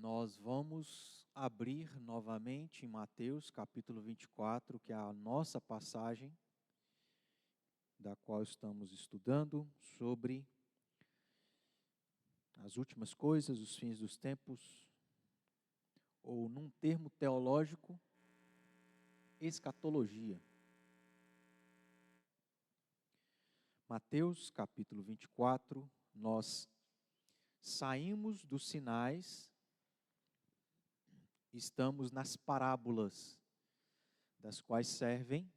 Nós vamos abrir novamente em Mateus capítulo 24, que é a nossa passagem, da qual estamos estudando sobre as últimas coisas, os fins dos tempos, ou num termo teológico, escatologia. Mateus capítulo 24, nós saímos dos sinais, estamos nas parábolas, das quais servem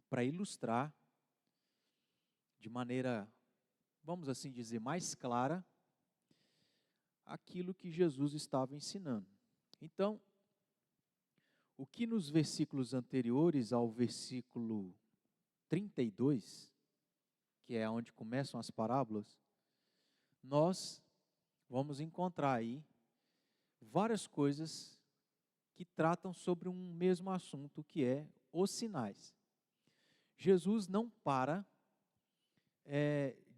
para ilustrar de maneira, vamos assim dizer, mais clara, aquilo que Jesus estava ensinando. Então, o que nos versículos anteriores ao versículo 32, que é onde começam as parábolas, nós vamos encontrar aí várias coisas que tratam sobre um mesmo assunto, que é os sinais. Jesus não para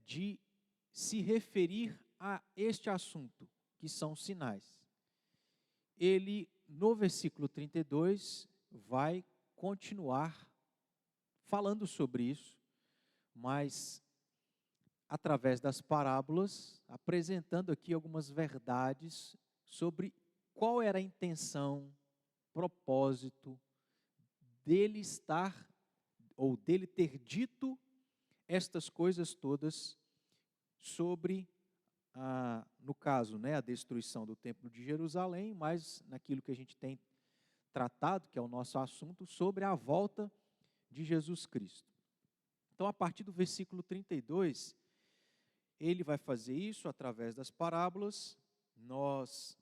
de se referir a este assunto, que são sinais. Ele, no versículo 32, vai continuar falando sobre isso, mas através das parábolas, apresentando aqui algumas verdades sobre qual era a intenção, propósito dele estar, ou dele ter dito estas coisas todas sobre, no caso, a destruição do templo de Jerusalém, mas naquilo que a gente tem tratado, que é o nosso assunto, sobre a volta de Jesus Cristo. Então, a partir do versículo 32, ele vai fazer isso através das parábolas. Nós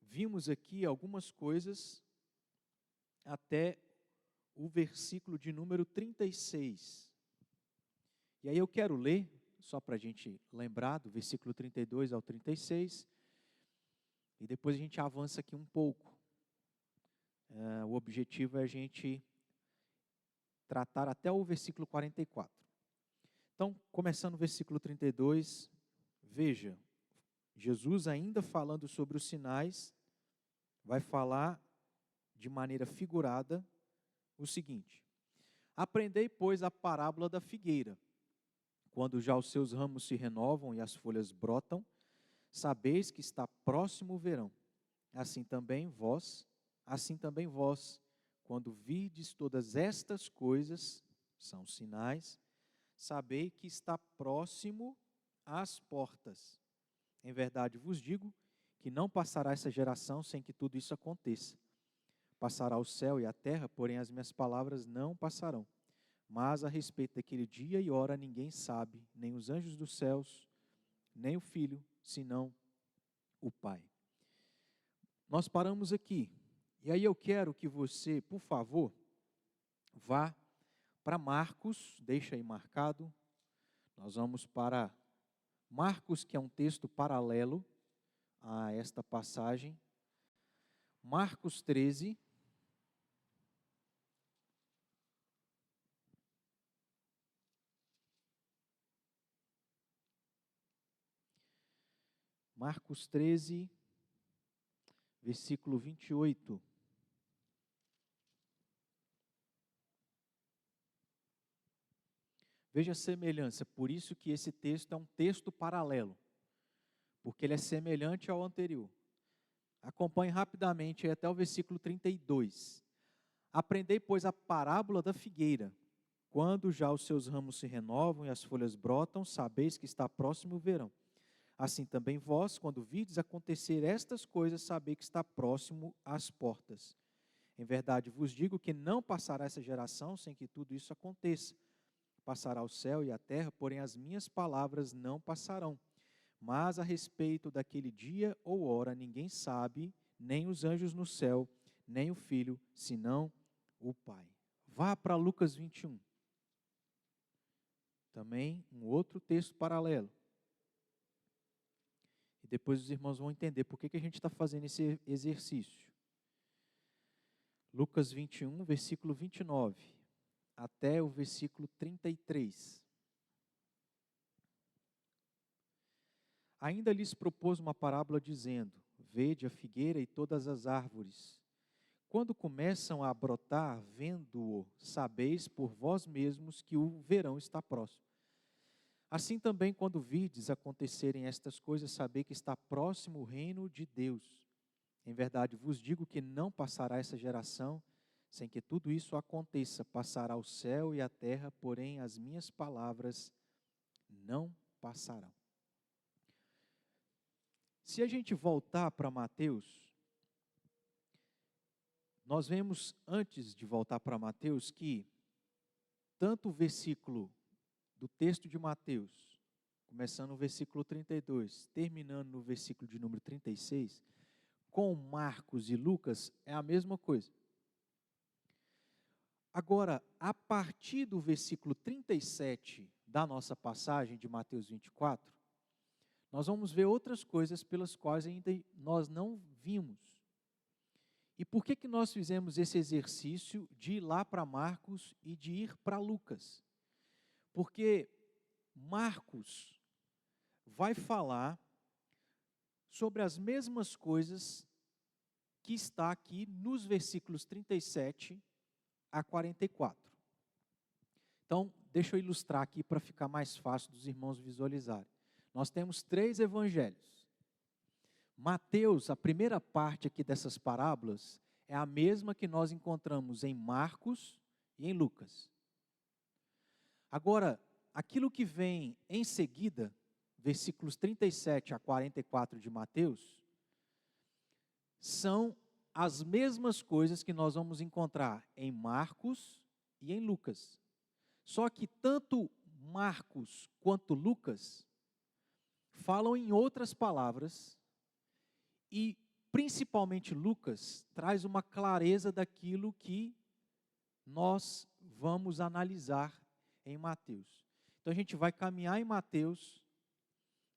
vimos aqui algumas coisas até o versículo de número 36. E aí eu quero ler, só para a gente lembrar, do versículo 32 ao 36, e depois a gente avança aqui um pouco. O objetivo é a gente tratar até o versículo 44. Então, começando o versículo 32, veja, Jesus ainda falando sobre os sinais, vai falar de maneira figurada o seguinte: aprendei, pois, a parábola da figueira. Quando já os seus ramos se renovam e as folhas brotam, sabeis que está próximo o verão. Assim também vós, quando virdes todas estas coisas, são sinais, sabei que está próximo às portas. Em verdade vos digo que não passará essa geração sem que tudo isso aconteça. Passará o céu e a terra, porém as minhas palavras não passarão. Mas a respeito daquele dia e hora ninguém sabe, nem os anjos dos céus, nem o Filho, senão o Pai. Nós paramos aqui. E aí eu quero que você, por favor, vá para Marcos, deixa aí marcado. Nós vamos para Marcos, que é um texto paralelo a esta passagem. Marcos 13. Marcos 13, versículo 28. Veja a semelhança, por isso que esse texto é um texto paralelo, porque ele é semelhante ao anterior. Acompanhe rapidamente até o versículo 32. Aprendei, pois, a parábola da figueira. Quando já os seus ramos se renovam e as folhas brotam, sabeis que está próximo o verão. Assim também vós, quando virdes acontecer estas coisas, sabei que está próximo às portas. Em verdade vos digo que não passará essa geração sem que tudo isso aconteça. Passará o céu e a terra, porém as minhas palavras não passarão. Mas a respeito daquele dia ou hora ninguém sabe, nem os anjos no céu, nem o Filho, senão o Pai. Vá para Lucas 21. Também um outro texto paralelo. E depois os irmãos vão entender por que a gente está fazendo esse exercício. Lucas 21, versículo 29, até o versículo 33. Ainda lhes propôs uma parábola dizendo: vede a figueira e todas as árvores. Quando começam a brotar, vendo-o, sabeis por vós mesmos que o verão está próximo. Assim também, quando virdes acontecerem estas coisas, sabei que está próximo o reino de Deus. Em verdade vos digo que não passará essa geração sem que tudo isso aconteça. Passará o céu e a terra, porém as minhas palavras não passarão. Se a gente voltar para Mateus, nós vemos, antes de voltar para Mateus, que tanto o versículo do texto de Mateus, começando no versículo 32, terminando no versículo de número 36, com Marcos e Lucas, é a mesma coisa. Agora, a partir do versículo 37 da nossa passagem de Mateus 24, nós vamos ver outras coisas pelas quais ainda nós não vimos. E por que nós fizemos esse exercício de ir lá para Marcos e de ir para Lucas? Porque Marcos vai falar sobre as mesmas coisas que está aqui nos versículos 37 a 44. Então, deixa eu ilustrar aqui para ficar mais fácil dos irmãos visualizarem. Nós temos 3 evangelhos. Mateus, a primeira parte aqui dessas parábolas, é a mesma que nós encontramos em Marcos e em Lucas. Agora, aquilo que vem em seguida, versículos 37 a 44 de Mateus, são as mesmas coisas que nós vamos encontrar em Marcos e em Lucas. Só que tanto Marcos quanto Lucas falam em outras palavras e, principalmente, Lucas traz uma clareza daquilo que nós vamos analisar em Mateus. Então, a gente vai caminhar em Mateus,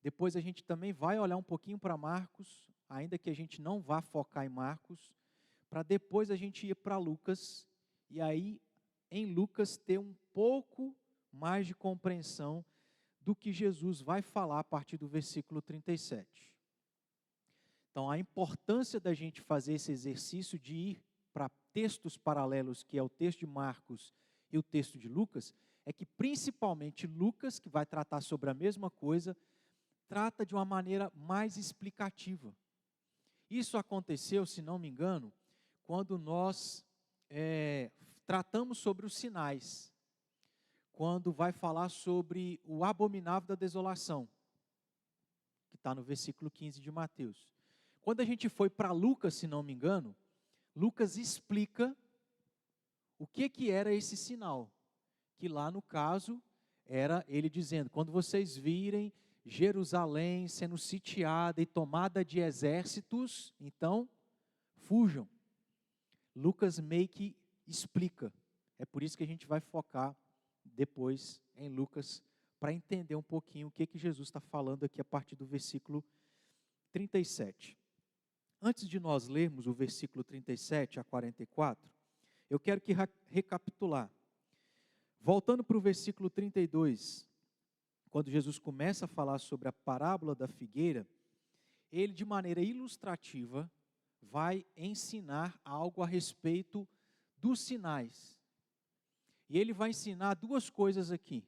depois a gente também vai olhar um pouquinho para Marcos, ainda que a gente não vá focar em Marcos, para depois a gente ir para Lucas, e aí, em Lucas, ter um pouco mais de compreensão do que Jesus vai falar a partir do versículo 37. Então, a importância da gente fazer esse exercício de ir para textos paralelos, que é o texto de Marcos e o texto de Lucas, é que principalmente Lucas, que vai tratar sobre a mesma coisa, trata de uma maneira mais explicativa. Isso aconteceu, se não me engano, quando nós tratamos sobre os sinais, quando vai falar sobre o abominável da desolação, que está no versículo 15 de Mateus. Quando a gente foi para Lucas, se não me engano, Lucas explica o que era esse sinal, que lá no caso era ele dizendo: quando vocês virem Jerusalém sendo sitiada e tomada de exércitos, então fujam. Lucas meio que explica. É por isso que a gente vai focar depois em Lucas, para entender um pouquinho o que Jesus está falando aqui a partir do versículo 37. Antes de nós lermos o versículo 37 a 44, eu quero que recapitular. Voltando para o versículo 32, quando Jesus começa a falar sobre a parábola da figueira, ele de maneira ilustrativa vai ensinar algo a respeito dos sinais. E ele vai ensinar 2 coisas aqui.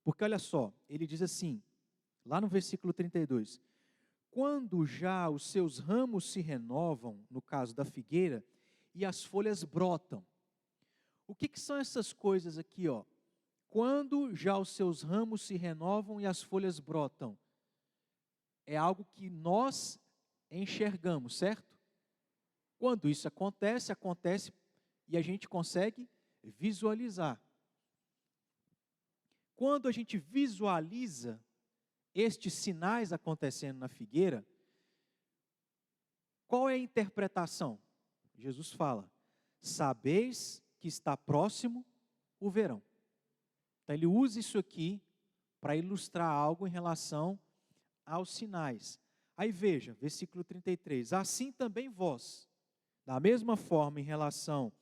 Porque olha só, ele diz assim, lá no versículo 32, quando já os seus ramos se renovam, no caso da figueira, e as folhas brotam. O que são essas coisas aqui, ó? Quando já os seus ramos se renovam e as folhas brotam. É algo que nós enxergamos, certo? Quando isso acontece e a gente consegue visualizar. Quando a gente visualiza estes sinais acontecendo na figueira, qual é a interpretação? Jesus fala: sabeis que está próximo o verão. Então ele usa isso aqui para ilustrar algo em relação aos sinais. Aí veja, versículo 33, assim também vós, da mesma forma em relação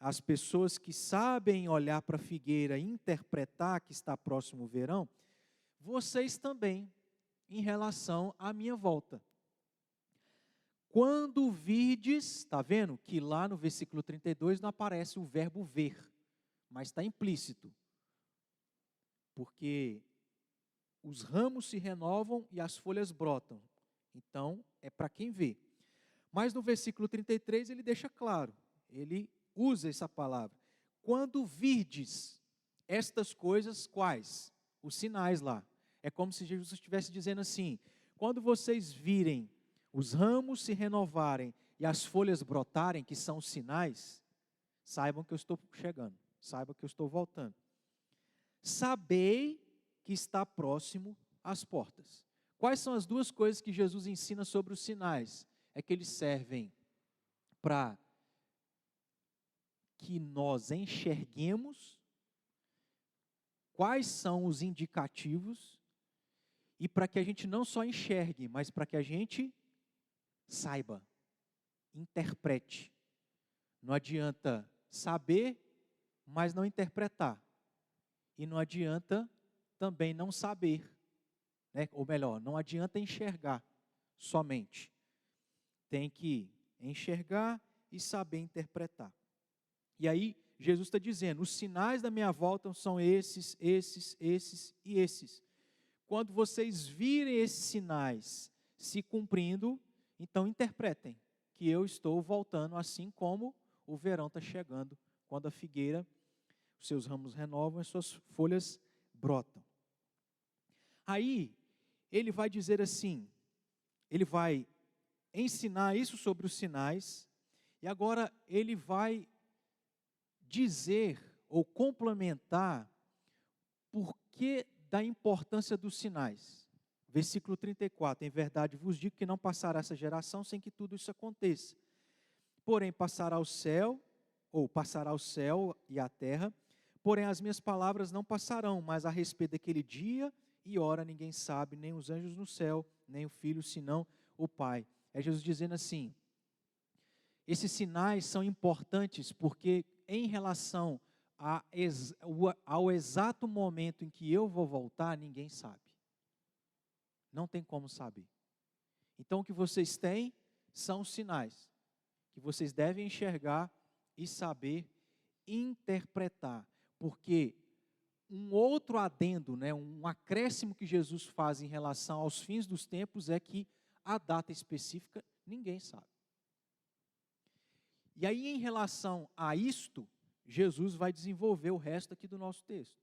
às pessoas que sabem olhar para a figueira e interpretar que está próximo o verão, vocês também em relação à minha volta. Quando virdes, está vendo que lá no versículo 32 não aparece o verbo ver, mas está implícito. Porque os ramos se renovam e as folhas brotam. Então, é para quem vê. Mas no versículo 33 ele deixa claro, ele usa essa palavra. Quando virdes estas coisas, quais? Os sinais lá. É como se Jesus estivesse dizendo assim, quando vocês virem os ramos se renovarem e as folhas brotarem, que são os sinais, saibam que eu estou chegando, saibam que eu estou voltando. Sabei que está próximo às portas. Quais são as duas coisas que Jesus ensina sobre os sinais? É que eles servem para que nós enxerguemos quais são os indicativos e para que a gente não só enxergue, mas para que a gente saiba, interprete. Não adianta saber, mas não interpretar. E não adianta também não saber, né? Ou melhor, não adianta enxergar somente. Tem que enxergar e saber interpretar. E aí, Jesus está dizendo, os sinais da minha volta são esses e esses. Quando vocês virem esses sinais se cumprindo, então interpretem que eu estou voltando, assim como o verão está chegando, quando a figueira, os seus ramos renovam e suas folhas brotam. Aí, ele vai dizer assim, ele vai ensinar isso sobre os sinais, e agora ele vai dizer ou complementar por que da importância dos sinais. Versículo 34, em verdade vos digo que não passará essa geração sem que tudo isso aconteça. Porém passará o céu e a terra, porém as minhas palavras não passarão, mas a respeito daquele dia e hora ninguém sabe, nem os anjos no céu, nem o Filho, senão o Pai. É Jesus dizendo assim, esses sinais são importantes porque em relação ao exato momento em que eu vou voltar, ninguém sabe. Não tem como saber. Então o que vocês têm são sinais que vocês devem enxergar e saber interpretar. Porque um outro adendo, né, um acréscimo que Jesus faz em relação aos fins dos tempos é que a data específica ninguém sabe. E aí, em relação a isto, Jesus vai desenvolver o resto aqui do nosso texto,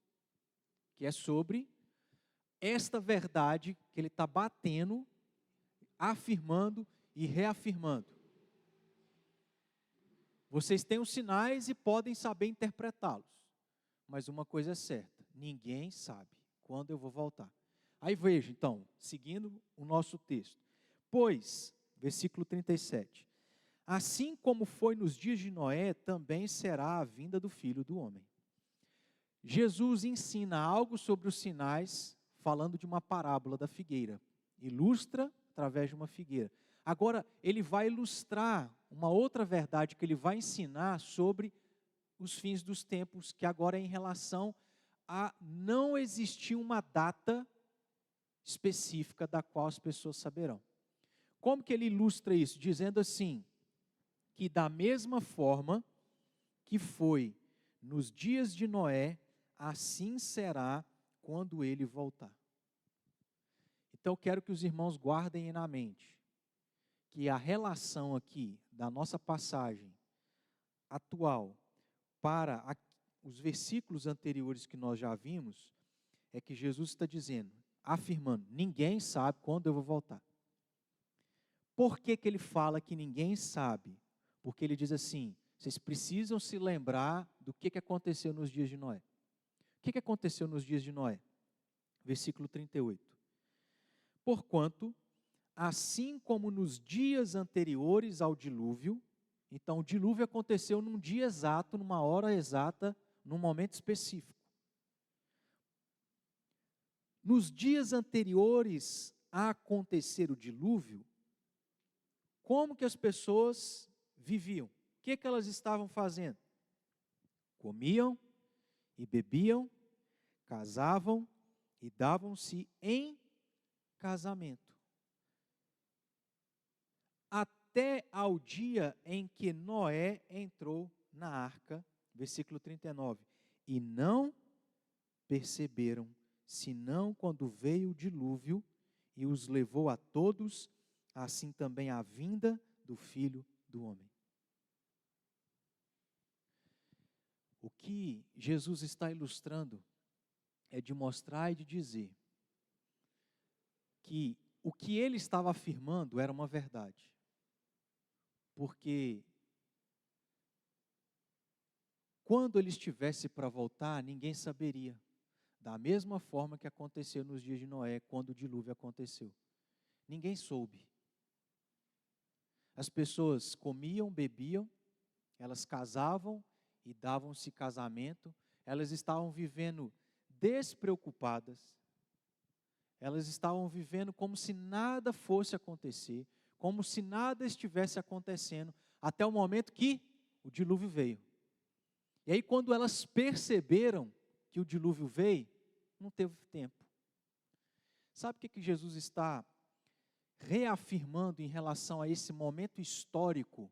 que é sobre esta verdade que ele está batendo, afirmando e reafirmando. Vocês têm os sinais e podem saber interpretá-los, mas uma coisa é certa, ninguém sabe quando eu vou voltar. Aí veja, então, seguindo o nosso texto. Pois, versículo 37, assim como foi nos dias de Noé, também será a vinda do Filho do Homem. Jesus ensina algo sobre os sinais, falando de uma parábola da figueira. Ilustra através de uma figueira. Agora, ele vai ilustrar uma outra verdade que ele vai ensinar sobre os fins dos tempos, que agora é em relação a não existir uma data específica da qual as pessoas saberão. Como que ele ilustra isso? Dizendo assim, que da mesma forma que foi nos dias de Noé, assim será quando ele voltar. Então eu quero que os irmãos guardem na mente que a relação aqui da nossa passagem atual para os versículos anteriores que nós já vimos, é que Jesus está dizendo, afirmando, ninguém sabe quando eu vou voltar. Por que que ele fala que ninguém sabe? Porque ele diz assim, vocês precisam se lembrar do que aconteceu nos dias de Noé. O que aconteceu nos dias de Noé? Versículo 38. Porquanto, assim como nos dias anteriores ao dilúvio, então o dilúvio aconteceu num dia exato, numa hora exata, num momento específico. Nos dias anteriores a acontecer o dilúvio, como que as pessoas viviam? O que elas estavam fazendo? Comiam e bebiam, casavam e davam-se em casamento, até ao dia em que Noé entrou na arca, versículo 39, e não perceberam, senão quando veio o dilúvio e os levou a todos, assim também a vinda do Filho do Homem. O que Jesus está ilustrando é de mostrar e de dizer que o que ele estava afirmando era uma verdade. Porque quando ele estivesse para voltar, ninguém saberia. Da mesma forma que aconteceu nos dias de Noé, quando o dilúvio aconteceu. Ninguém soube. As pessoas comiam, bebiam, elas casavam e davam-se casamento, elas estavam vivendo despreocupadas, elas estavam vivendo como se nada fosse acontecer, como se nada estivesse acontecendo, até o momento que o dilúvio veio. E aí, quando elas perceberam que o dilúvio veio, não teve tempo. Sabe o que Jesus está reafirmando em relação a esse momento histórico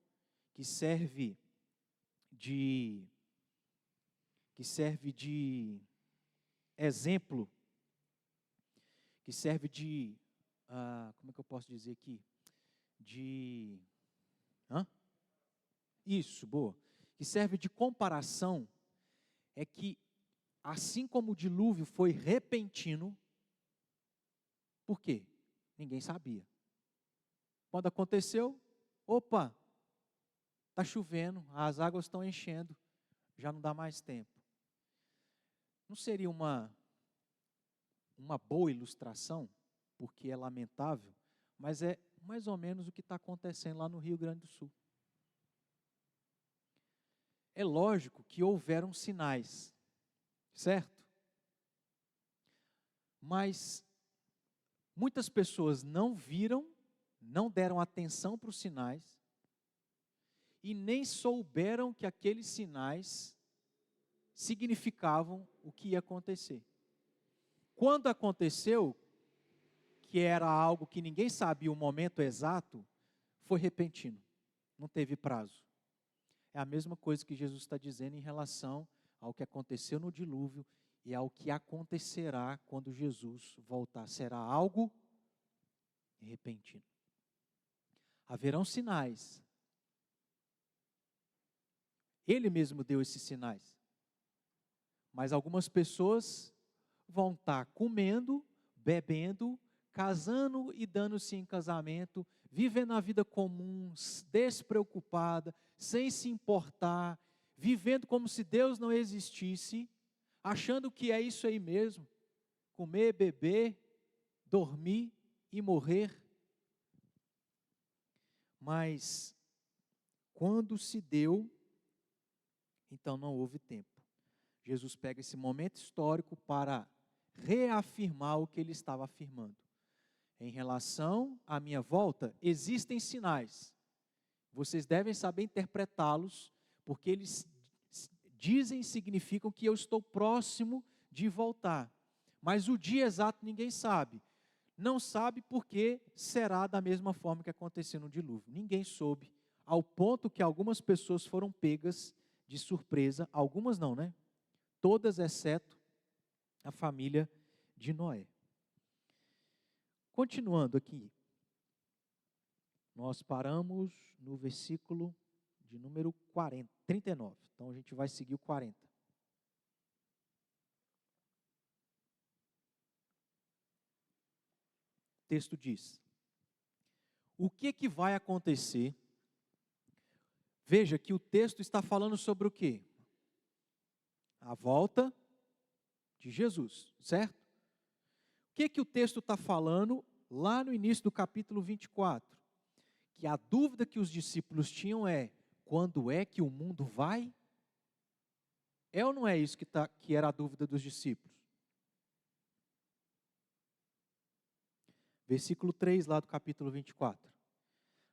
que serve de exemplo, que serve de, como é que eu posso dizer aqui? Isso, boa. Que serve de comparação, é que assim como o dilúvio foi repentino, por quê? Ninguém sabia. Quando aconteceu, opa, está chovendo, as águas estão enchendo, já não dá mais tempo. Não seria uma boa ilustração, porque é lamentável, mas é mais ou menos o que está acontecendo lá no Rio Grande do Sul. É lógico que houveram sinais, certo? Mas muitas pessoas não viram, não deram atenção para os sinais, e nem souberam que aqueles sinais significavam o que ia acontecer. Quando aconteceu, que era algo que ninguém sabia o momento exato, foi repentino, não teve prazo. É a mesma coisa que Jesus está dizendo em relação ao que aconteceu no dilúvio e ao que acontecerá quando Jesus voltar. Será algo repentino. Haverão sinais. Ele mesmo deu esses sinais. Mas algumas pessoas vão estar comendo, bebendo, casando e dando-se em casamento, vivendo a vida comum, despreocupada, sem se importar, vivendo como se Deus não existisse, achando que é isso aí mesmo, comer, beber, dormir e morrer. Mas, quando se deu, então não houve tempo. Jesus pega esse momento histórico para reafirmar o que ele estava afirmando. Em relação à minha volta, existem sinais. Vocês devem saber interpretá-los, porque eles dizem e significam que eu estou próximo de voltar. Mas o dia exato ninguém sabe. Não sabe porque será da mesma forma que aconteceu no dilúvio. Ninguém soube, ao ponto que algumas pessoas foram pegas de surpresa. Algumas não, né? Todas, exceto a família de Noé. Continuando aqui, nós paramos no versículo de número 39. Então a gente vai seguir o 40. O texto diz: o que vai acontecer? Veja que o texto está falando sobre o quê? A volta de Jesus, certo? O que o texto está falando lá no início do capítulo 24? Que a dúvida que os discípulos tinham é: quando é que o mundo vai? É ou não é isso que era a dúvida dos discípulos? Versículo 3 lá do capítulo 24.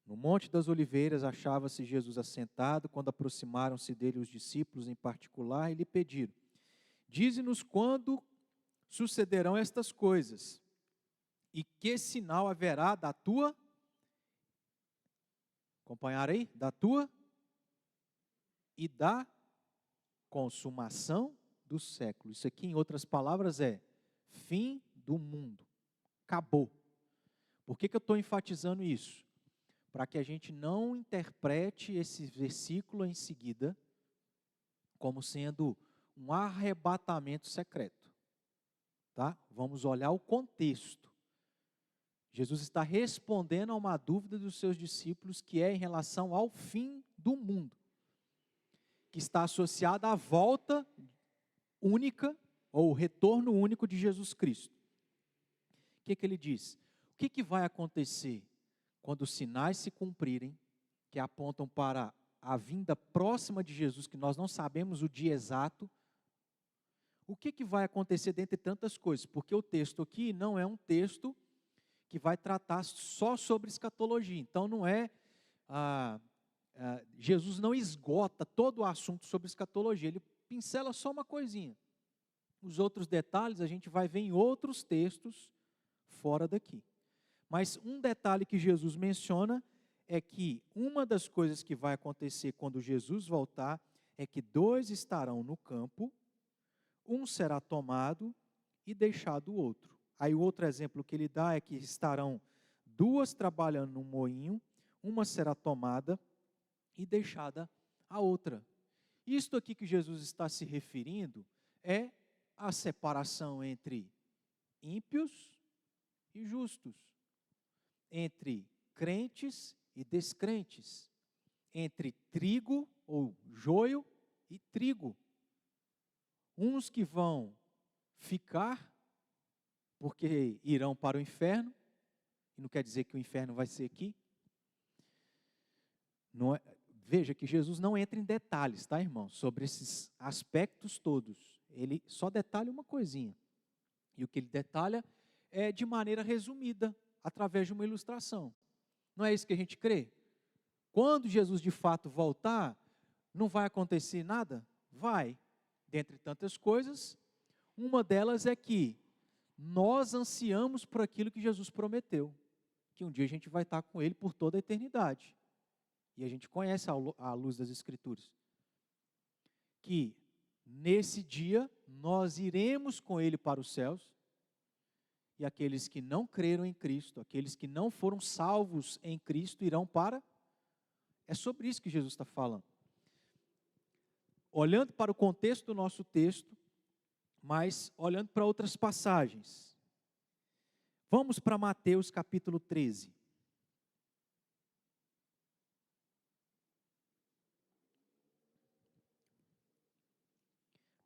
No Monte das Oliveiras achava-se Jesus assentado, quando aproximaram-se dele os discípulos em particular e lhe pediram: dize-nos quando sucederão estas coisas, E que sinal haverá da tua? Acompanharam aí? Da tua e da consumação do século. Isso aqui, em outras palavras, é fim do mundo. Acabou. Por que eu estou enfatizando isso? Para que a gente não interprete esse versículo em seguida como sendo um arrebatamento secreto. Tá? Vamos olhar o contexto. Jesus está respondendo a uma dúvida dos seus discípulos que é em relação ao fim do mundo, que está associada à volta única ou o retorno único de Jesus Cristo. O que ele diz? O que vai acontecer quando os sinais se cumprirem, que apontam para a vinda próxima de Jesus, que nós não sabemos o dia exato? O que vai acontecer dentre tantas coisas? Porque o texto aqui não é um texto que vai tratar só sobre escatologia. Então não é, Jesus não esgota todo o assunto sobre escatologia, ele pincela só uma coisinha. Os outros detalhes a gente vai ver em outros textos fora daqui. Mas um detalhe que Jesus menciona é que uma das coisas que vai acontecer quando Jesus voltar é que 2 estarão no campo, um será tomado e deixado o outro. Aí o outro exemplo que ele dá é que estarão 2 trabalhando no moinho, uma será tomada e deixada a outra. Isto aqui que Jesus está se referindo é a separação entre ímpios e justos, entre crentes e descrentes, entre trigo ou joio e trigo. Uns que vão ficar porque irão para o inferno, e não quer dizer que o inferno vai ser aqui. Não é, veja que Jesus não entra em detalhes, tá, irmão? Sobre esses aspectos todos. Ele só detalha uma coisinha. E o que ele detalha é de maneira resumida, através de uma ilustração. Não é isso que a gente crê? Quando Jesus de fato voltar, não vai acontecer nada? Vai. Dentre tantas coisas, uma delas é que nós ansiamos por aquilo que Jesus prometeu, que um dia a gente vai estar com Ele por toda a eternidade. E a gente conhece à luz das Escrituras, que nesse dia nós iremos com Ele para os céus, e aqueles que não creram em Cristo, aqueles que não foram salvos em Cristo, irão para... É sobre isso que Jesus está falando. Olhando para o contexto do nosso texto, mas olhando para outras passagens. Vamos para Mateus capítulo 13.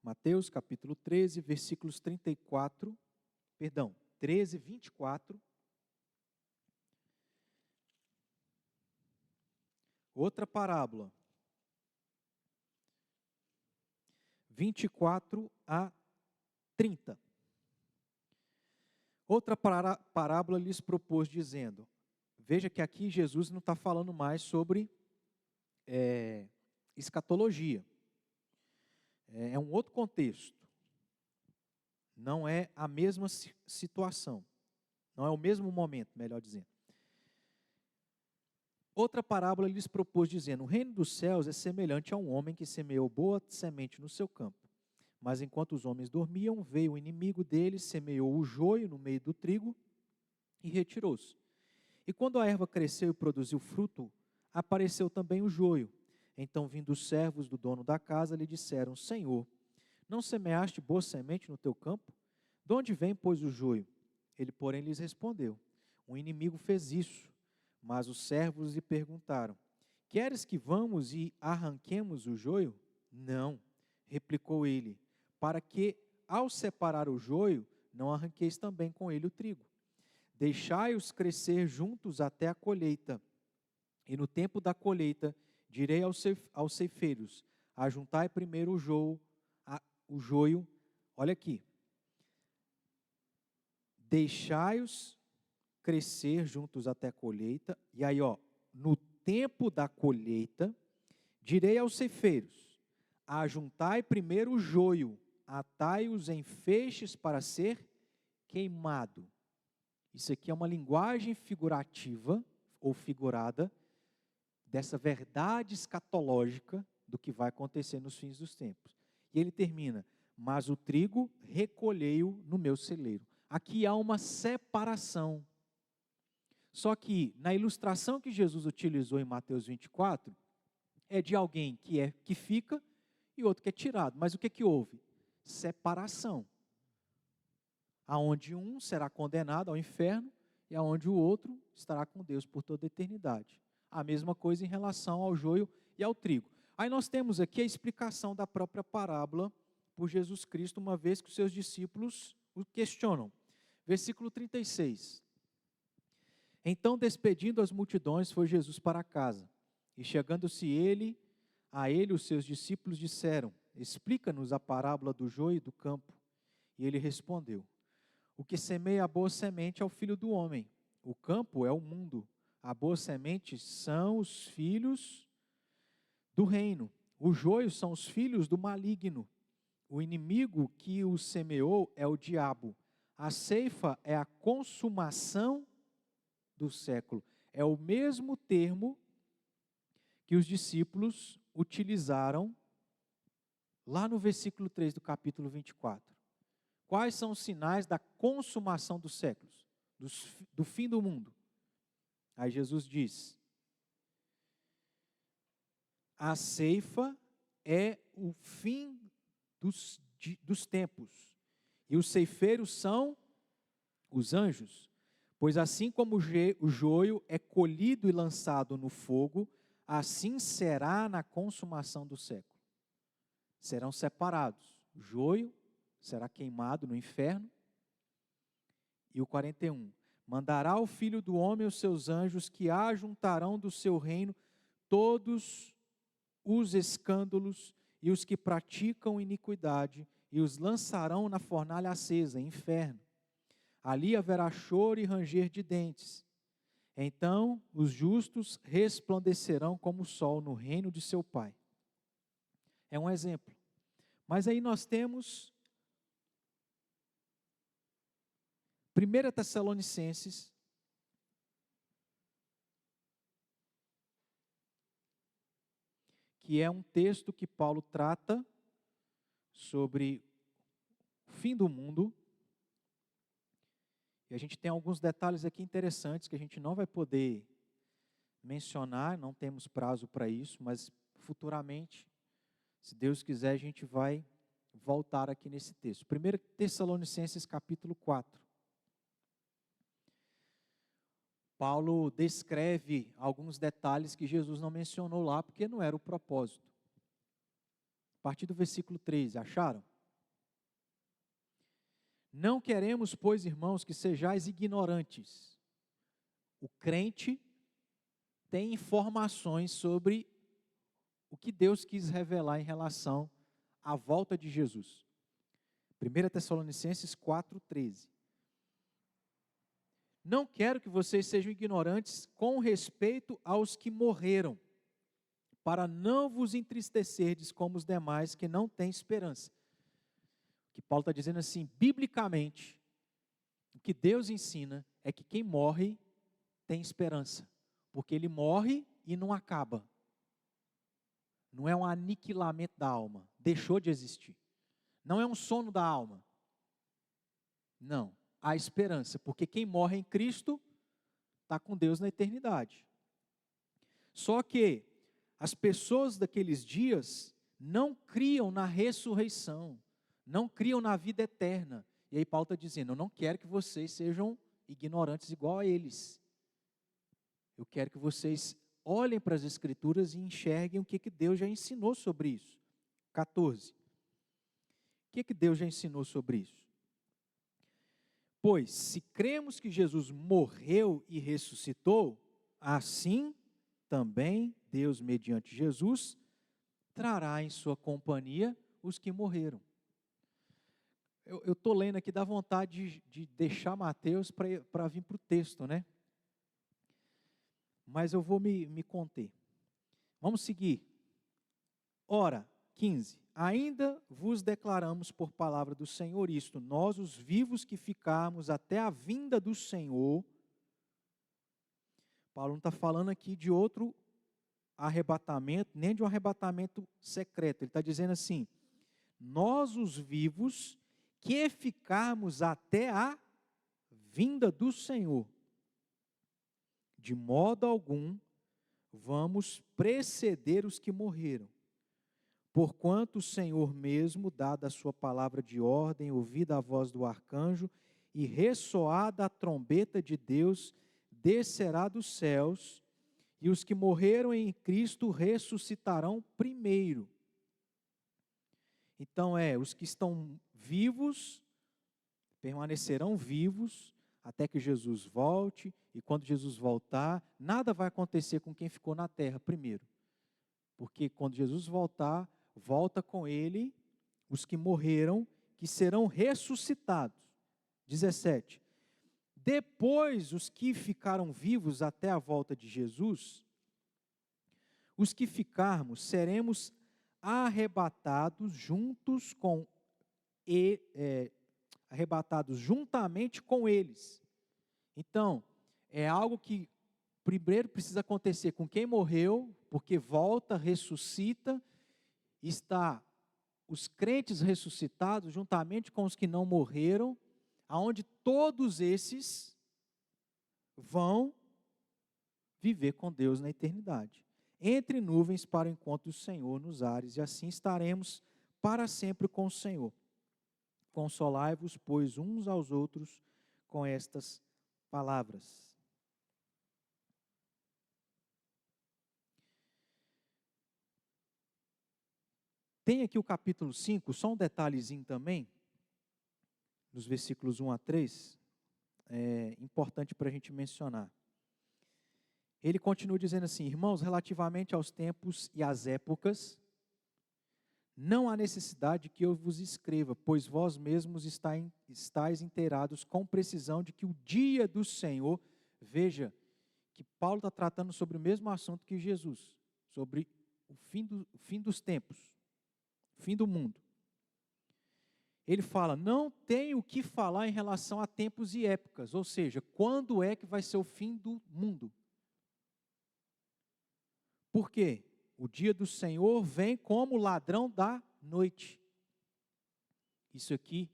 Mateus capítulo 13, versículos 13, 24. Outra parábola. 24 a 30. Outra parábola lhes propôs dizendo, veja que aqui Jesus não está falando mais sobre escatologia. É um outro contexto. Não é a mesma situação. Não é o mesmo momento, melhor dizendo. Outra parábola lhes propôs dizendo, o reino dos céus é semelhante a um homem que semeou boa semente no seu campo. Mas enquanto os homens dormiam, veio o inimigo deles, semeou o joio no meio do trigo e retirou-se. E quando a erva cresceu e produziu fruto, apareceu também o joio. Então, vindo os servos do dono da casa, lhe disseram, Senhor, não semeaste boa semente no teu campo? De onde vem, pois, o joio? Ele, porém, lhes respondeu, o inimigo fez isso. Mas os servos lhe perguntaram, queres que vamos e arranquemos o joio? Não, replicou ele, para que, ao separar o joio, não arranqueis também com ele o trigo. Deixai-os crescer juntos até a colheita. E no tempo da colheita, direi aos ceifeiros, ajuntai primeiro o joio, olha aqui, deixai-os crescer juntos até a colheita, e aí, no tempo da colheita, direi aos ceifeiros, ajuntai primeiro o joio, atai-os em feixes para ser queimado, Isso aqui é uma linguagem figurativa ou figurada dessa verdade escatológica do que vai acontecer nos fins dos tempos. E ele termina: mas o trigo recolhei-o no meu celeiro. Aqui há uma separação. Só que na ilustração que Jesus utilizou em Mateus 24, é de alguém que fica e outro que é tirado. Mas o que houve? Separação. Aonde um será condenado ao inferno e aonde o outro estará com Deus por toda a eternidade. A mesma coisa em relação ao joio e ao trigo. Aí nós temos aqui a explicação da própria parábola por Jesus Cristo, uma vez que os seus discípulos o questionam. Versículo 36. Então, despedindo as multidões, foi Jesus para casa. E chegando-se a ele os seus discípulos disseram: explica-nos a parábola do joio e do campo. E ele respondeu: o que semeia a boa semente é o filho do homem. O campo é o mundo. A boa semente são os filhos do reino. O joio são os filhos do maligno. O inimigo que o semeou é o diabo. A ceifa é a consumação do século. É o mesmo termo que os discípulos utilizaram lá no versículo 3 do capítulo 24. Quais são os sinais da consumação dos séculos, do fim do mundo? Aí Jesus diz: a ceifa é o fim dos tempos, e os ceifeiros são os anjos. Pois assim como o joio é colhido e lançado no fogo, assim será na consumação do século. Serão separados. O joio será queimado no inferno. E o 41. Mandará o Filho do Homem os seus anjos, que ajuntarão do seu reino todos os escândalos e os que praticam iniquidade, e os lançarão na fornalha acesa, inferno. Ali haverá choro e ranger de dentes. Então os justos resplandecerão como o sol no reino de seu Pai. É um exemplo. Mas aí nós temos 1 Tessalonicenses, que é um texto que Paulo trata sobre o fim do mundo. E a gente tem alguns detalhes aqui interessantes que a gente não vai poder mencionar, não temos prazo para isso, mas futuramente, se Deus quiser, a gente vai voltar aqui nesse texto. 1 Tessalonicenses capítulo 4. Paulo descreve alguns detalhes que Jesus não mencionou lá, porque não era o propósito. A partir do versículo 13, acharam? Não queremos, pois, irmãos, que sejais ignorantes. O crente tem informações sobre o que Deus quis revelar em relação à volta de Jesus. 1 Tessalonicenses 4,13. Não quero que vocês sejam ignorantes com respeito aos que morreram, para não vos entristecerdes como os demais que não têm esperança. O que Paulo está dizendo assim, biblicamente, o que Deus ensina é que quem morre tem esperança, porque ele morre e não acaba. Não é um aniquilamento da alma, deixou de existir. Não é um sono da alma. Não, há esperança, porque quem morre em Cristo está com Deus na eternidade. Só que as pessoas daqueles dias não criam na ressurreição, não criam na vida eterna. E aí Paulo está dizendo, eu não quero que vocês sejam ignorantes igual a eles. Eu quero que vocês olhem para as Escrituras e enxerguem o que Deus já ensinou sobre isso. 14. O que Deus já ensinou sobre isso? Pois, se cremos que Jesus morreu e ressuscitou, assim também Deus, mediante Jesus, trará em sua companhia os que morreram. Eu estou lendo aqui, dá vontade de deixar Mateus para vir para o texto, né? Mas eu vou me conter. Vamos seguir. Ora, 15. ainda vos declaramos por palavra do Senhor isto, nós os vivos que ficarmos até a vinda do Senhor. Paulo não está falando aqui de outro arrebatamento, nem de um arrebatamento secreto. Ele está dizendo assim, nós os vivos que ficarmos até a vinda do Senhor. De modo algum vamos preceder os que morreram. Porquanto o Senhor mesmo, dada a sua palavra de ordem, ouvida a voz do arcanjo e ressoada a trombeta de Deus, descerá dos céus, e os que morreram em Cristo ressuscitarão primeiro. Então os que estão vivos, permanecerão vivos, até que Jesus volte, e quando Jesus voltar, nada vai acontecer com quem ficou na terra primeiro. Porque quando Jesus voltar, volta com ele os que morreram, que serão ressuscitados. 17. Depois, os que ficaram vivos até a volta de Jesus, os que ficarmos, seremos arrebatados arrebatados juntamente com eles. Então, é algo que primeiro precisa acontecer com quem morreu, porque volta, ressuscita, está os crentes ressuscitados juntamente com os que não morreram, aonde todos esses vão viver com Deus na eternidade. Entre nuvens para o encontro do Senhor nos ares, e assim estaremos para sempre com o Senhor. Consolai-vos, pois, uns aos outros com estas palavras. Tem aqui o capítulo 5, só um detalhezinho também, nos versículos 1 a 3, é importante para a gente mencionar. Ele continua dizendo assim, irmãos, relativamente aos tempos e às épocas, não há necessidade que eu vos escreva, pois vós mesmos estáis inteirados com precisão de que o dia do Senhor, veja que Paulo está tratando sobre o mesmo assunto que Jesus, sobre o fim dos tempos, o fim do mundo. Ele fala, não tem o que falar em relação a tempos e épocas, ou seja, quando é que vai ser o fim do mundo? Por quê? O dia do Senhor vem como ladrão da noite. Isso aqui,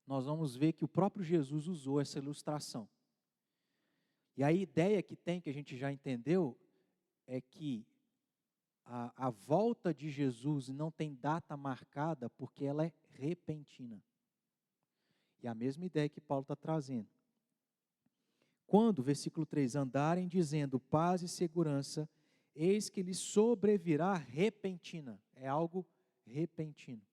nós vamos ver que o próprio Jesus usou essa ilustração. E a ideia que tem, que a gente já entendeu, é que a volta de Jesus não tem data marcada porque ela é repentina. E a mesma ideia que Paulo está trazendo. Quando, versículo 3, andarem dizendo paz e segurança, eis que lhes sobrevirá repentina. É algo repentino.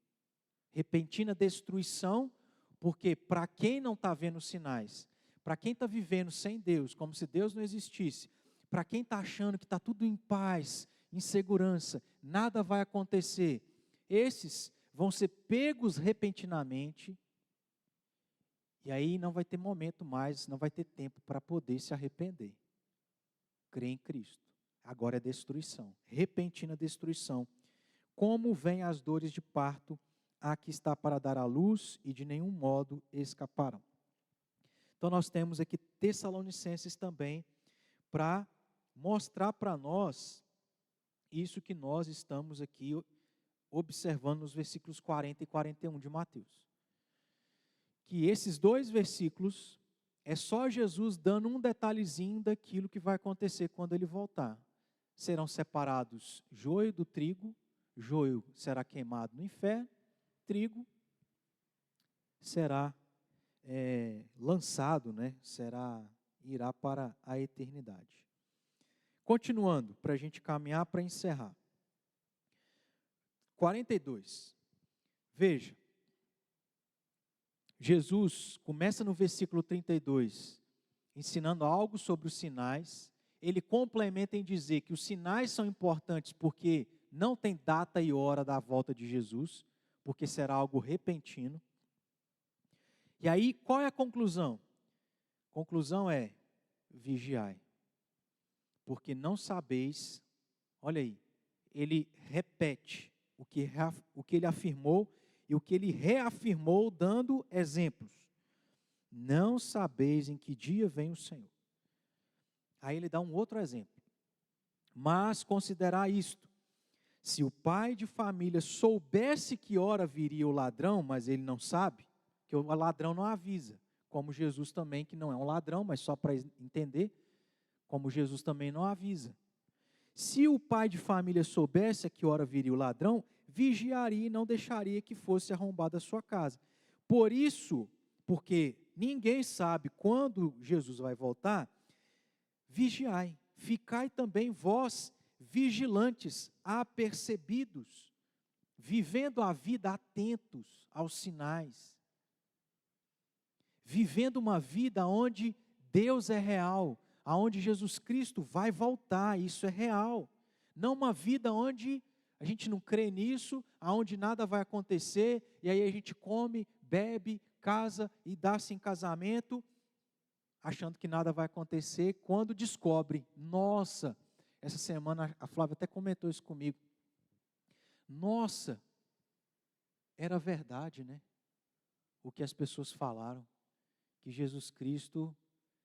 Repentina destruição, porque para quem não está vendo sinais, para quem está vivendo sem Deus, como se Deus não existisse, para quem está achando que está tudo em paz, em segurança, nada vai acontecer, esses vão ser pegos repentinamente, e aí não vai ter momento mais, não vai ter tempo para poder se arrepender. Crê em Cristo. Agora é destruição, repentina destruição. Como vêm as dores de parto, a que está para dar à luz, e de nenhum modo escaparão. Então nós temos aqui Tessalonicenses também, para mostrar para nós isso que nós estamos aqui observando nos versículos 40 e 41 de Mateus. Que esses dois versículos é só Jesus dando um detalhezinho daquilo que vai acontecer quando ele voltar. Serão separados joio do trigo, joio será queimado no inferno, trigo será lançado, irá para a eternidade. Continuando, para a gente caminhar para encerrar. 42. Veja, Jesus começa no versículo 32, ensinando algo sobre os sinais. Ele complementa em dizer que os sinais são importantes porque não tem data e hora da volta de Jesus, porque será algo repentino. E aí, qual é a conclusão? A conclusão é, vigiai, porque não sabeis, olha aí, ele repete, o que ele afirmou e o que ele reafirmou, dando exemplos. Não sabeis em que dia vem o Senhor. Aí ele dá um outro exemplo. Mas considerai isto: se o pai de família soubesse que hora viria o ladrão, mas ele não sabe, que o ladrão não avisa, como Jesus também, que não é um ladrão, mas só para entender, como Jesus também não avisa. Se o pai de família soubesse a que hora viria o ladrão, vigiaria e não deixaria que fosse arrombada a sua casa. Por isso, porque ninguém sabe quando Jesus vai voltar, vigiai, ficai também vós vigilantes, apercebidos, vivendo a vida atentos aos sinais, vivendo uma vida onde Deus é real, aonde Jesus Cristo vai voltar, isso é real. Não uma vida onde a gente não crê nisso, aonde nada vai acontecer, e aí a gente come, bebe, casa e dá-se em casamento, achando que nada vai acontecer, quando descobre, nossa, essa semana a Flávia até comentou isso comigo, nossa, era verdade, né? O que as pessoas falaram, que Jesus Cristo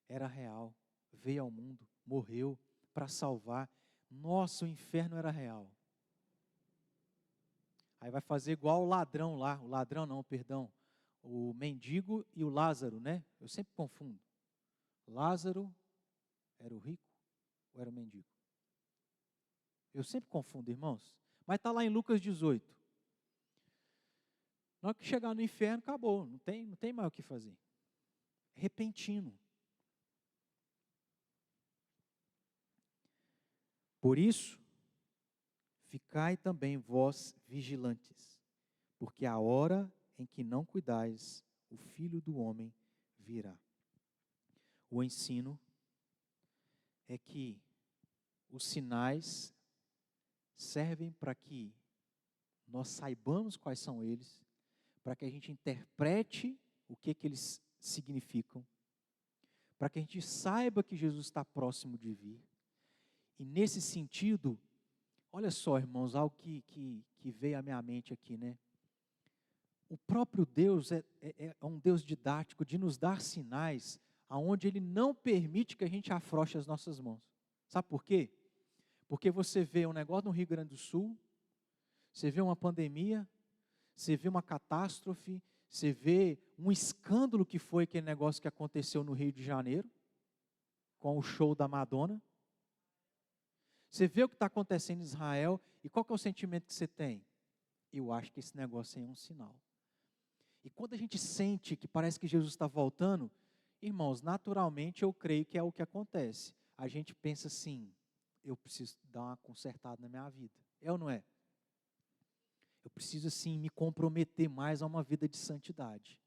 era real, veio ao mundo, morreu para salvar. Nossa, o inferno era real. Aí vai fazer igual o ladrão lá, o ladrão não, perdão, o mendigo e o Lázaro, né? Eu sempre confundo. Lázaro era o rico ou era o mendigo? Eu sempre confundo, irmãos. Mas está lá em Lucas 18. Na hora que chegar no inferno, acabou, não tem mais o que fazer. Repentino. Por isso, ficai também vós vigilantes, porque a hora em que não cuidais, o Filho do Homem virá. O ensino é que os sinais servem para que nós saibamos quais são eles, para que a gente interprete o que eles significam, para que a gente saiba que Jesus está próximo de vir. E nesse sentido, olha só, irmãos, algo que veio à minha mente aqui, né? O próprio Deus é um Deus didático de nos dar sinais aonde Ele não permite que a gente afrouxe as nossas mãos. Sabe por quê? Porque você vê um negócio no Rio Grande do Sul, você vê uma pandemia, você vê uma catástrofe, você vê um escândalo que foi aquele negócio que aconteceu no Rio de Janeiro, com o show da Madonna. Você vê o que está acontecendo em Israel, e qual que é o sentimento que você tem? Eu acho que esse negócio aí é um sinal. E quando a gente sente que parece que Jesus está voltando, irmãos, naturalmente eu creio que é o que acontece. A gente pensa assim, eu preciso dar uma consertada na minha vida. É ou não é? Eu preciso assim me comprometer mais a uma vida de santidade.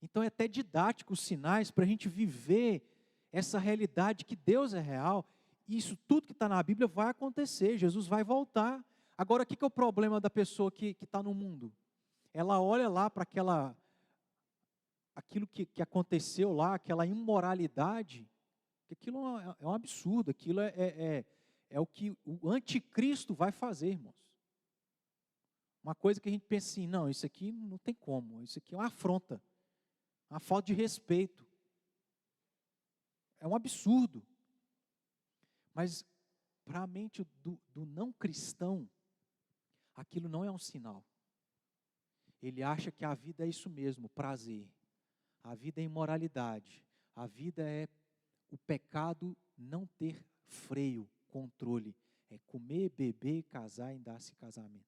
Então é até didático os sinais para a gente viver essa realidade que Deus é real. E isso tudo que está na Bíblia vai acontecer, Jesus vai voltar. Agora, o que é o problema da pessoa que está no mundo? Ela olha lá para aquilo que aconteceu lá, aquela imoralidade, que aquilo é um absurdo, aquilo é o que o anticristo vai fazer, irmãos. Uma coisa que a gente pensa assim, não, isso aqui não tem como, isso aqui é uma afronta, uma falta de respeito. É um absurdo. Mas para a mente do não cristão, aquilo não é um sinal. Ele acha que a vida é isso mesmo, prazer. A vida é imoralidade. A vida é o pecado não ter freio, controle. É comer, beber, casar e dar-se casamento.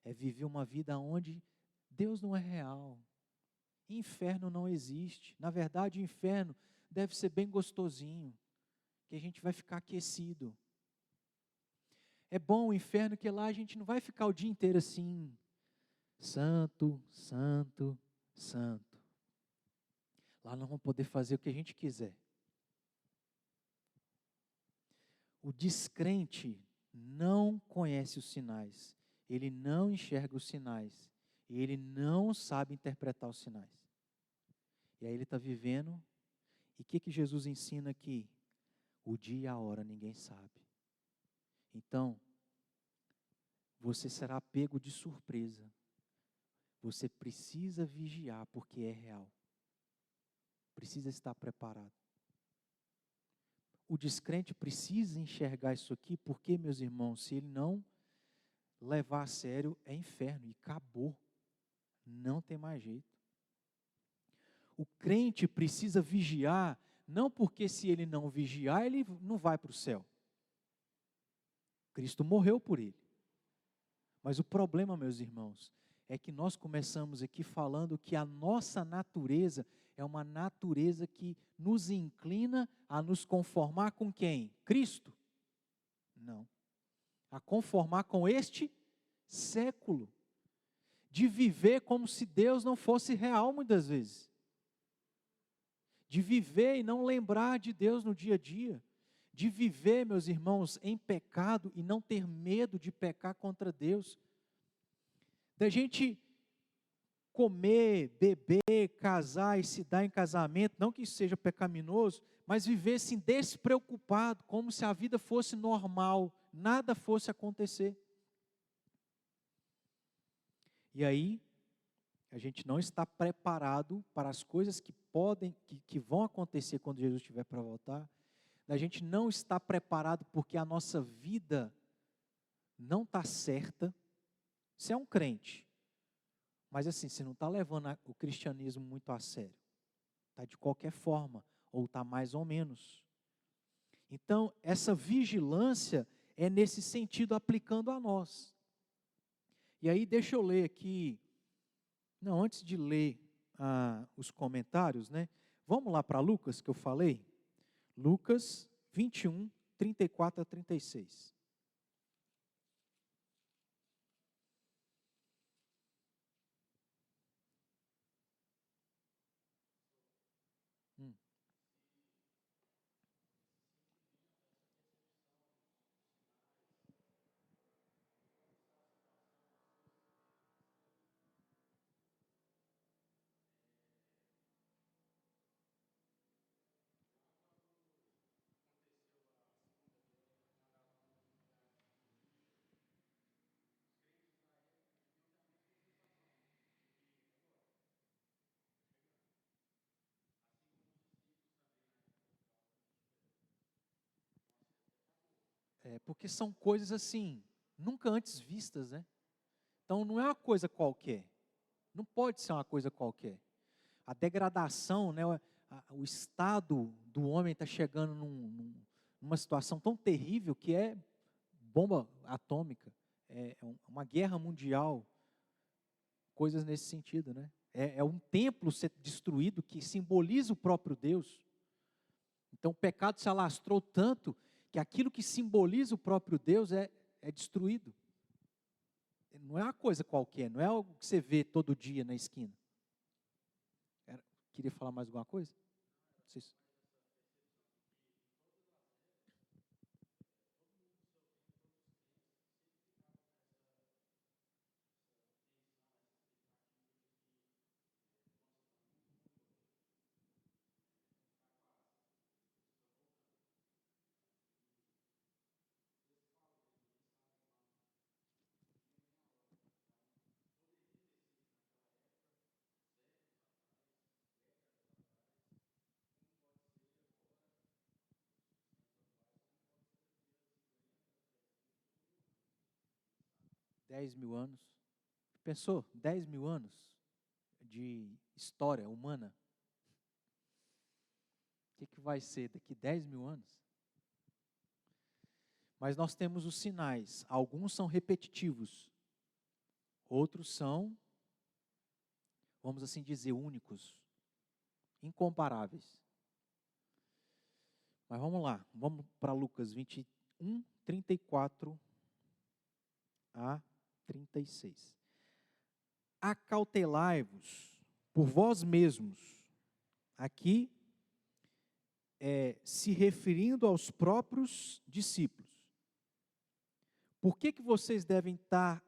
É viver uma vida onde Deus não é real. Inferno não existe. Na verdade, o inferno deve ser bem gostosinho, que a gente vai ficar aquecido. É bom o inferno que lá a gente não vai ficar o dia inteiro assim, santo, santo, santo. Lá nós vamos poder fazer o que a gente quiser. O descrente não conhece os sinais, ele não enxerga os sinais, e ele não sabe interpretar os sinais. E aí ele está vivendo, e o que Jesus ensina aqui? O dia e a hora ninguém sabe. Então, você será pego de surpresa. Você precisa vigiar, porque é real. Precisa estar preparado. O descrente precisa enxergar isso aqui, porque, meus irmãos, se ele não levar a sério, é inferno, e acabou. Não tem mais jeito. O crente precisa vigiar, não porque se ele não vigiar, ele não vai para o céu. Cristo morreu por ele. Mas o problema, meus irmãos, é que nós começamos aqui falando que a nossa natureza é uma natureza que nos inclina a nos conformar com quem? Cristo? Não. A conformar com este século. De viver como se Deus não fosse real muitas vezes. De viver e não lembrar de Deus no dia a dia. De viver, meus irmãos, em pecado e não ter medo de pecar contra Deus. Da gente comer, beber, casar e se dar em casamento, não que isso seja pecaminoso, mas viver assim despreocupado, como se a vida fosse normal, nada fosse acontecer. E aí, a gente não está preparado para as coisas que vão acontecer quando Jesus estiver para voltar. A gente não está preparado porque a nossa vida não está certa. Você é um crente, mas assim, você não está levando o cristianismo muito a sério. Está de qualquer forma, ou está mais ou menos. Então, essa vigilância é nesse sentido aplicando a nós. E aí, deixa eu ler aqui. Não, antes de ler os comentários, né? Vamos lá para Lucas, que eu falei. Lucas 21, 34 a 36. Porque são coisas assim, nunca antes vistas, né? Então não é uma coisa qualquer. Não pode ser uma coisa qualquer. A degradação, né, o estado do homem está chegando numa situação tão terrível que é bomba atômica, é uma guerra mundial, coisas nesse sentido, né? É um templo ser destruído que simboliza o próprio Deus. Então o pecado se alastrou tanto que aquilo que simboliza o próprio Deus é destruído. Não é uma coisa qualquer, não é algo que você vê todo dia na esquina. Queria falar mais alguma coisa? Não sei se... Dez mil anos. Pensou? 10 mil anos de história humana. O que vai ser daqui 10 mil anos? Mas nós temos os sinais. Alguns são repetitivos. Outros são, vamos assim dizer, únicos. Incomparáveis. Mas vamos lá. Vamos para Lucas 21, 34 a 36. Acautelai-vos por vós mesmos. Aqui, se referindo aos próprios discípulos. Por que vocês devem estar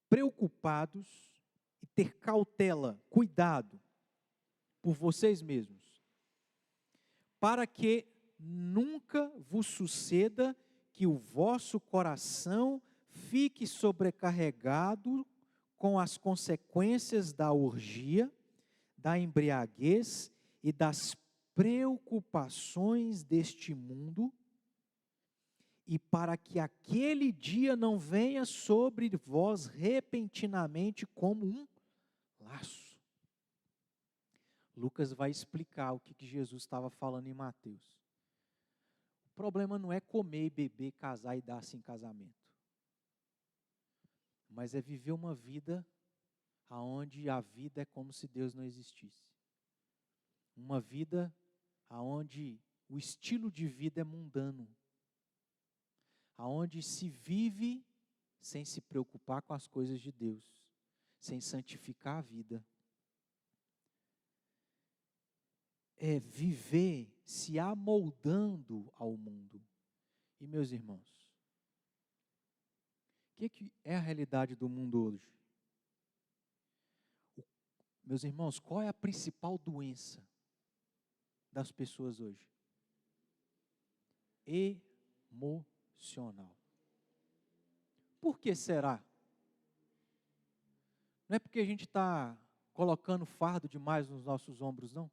preocupados e ter cautela, cuidado, por vocês mesmos? Para que nunca vos suceda que o vosso coração fique sobrecarregado com as consequências da orgia, da embriaguez e das preocupações deste mundo, e para que aquele dia não venha sobre vós repentinamente como um laço. Lucas vai explicar o que Jesus estava falando em Mateus. O problema não é comer e beber, casar e dar-se em casamento. Mas é viver uma vida onde a vida é como se Deus não existisse. Uma vida onde o estilo de vida é mundano. Onde se vive sem se preocupar com as coisas de Deus, sem santificar a vida. É viver se amoldando ao mundo. E meus irmãos, o que é a realidade do mundo hoje? Meus irmãos, qual é a principal doença das pessoas hoje? Emocional. Por que será? Não é porque a gente está colocando fardo demais nos nossos ombros, não?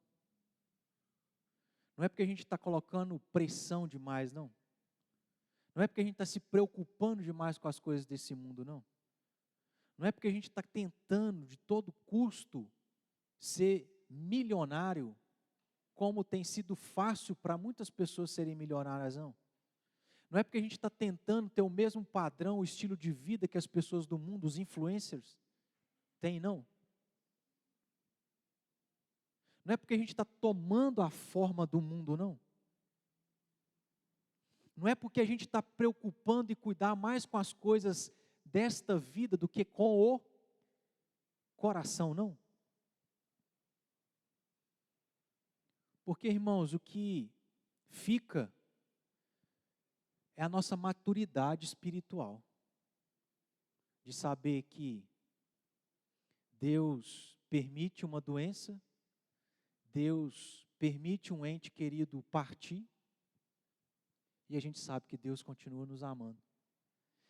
Não é porque a gente está colocando pressão demais, não? Não é porque a gente está se preocupando demais com as coisas desse mundo, não? Não é porque a gente está tentando de todo custo ser milionário, como tem sido fácil para muitas pessoas serem milionárias, não? Não é porque a gente está tentando ter o mesmo padrão, o estilo de vida que as pessoas do mundo, os influencers, têm, não? Não é porque a gente está tomando a forma do mundo, não? Não é porque a gente está preocupando e cuidar mais com as coisas desta vida do que com o coração, não? Porque, irmãos, o que fica é a nossa maturidade espiritual. De saber que Deus permite uma doença, Deus permite um ente querido partir, e a gente sabe que Deus continua nos amando.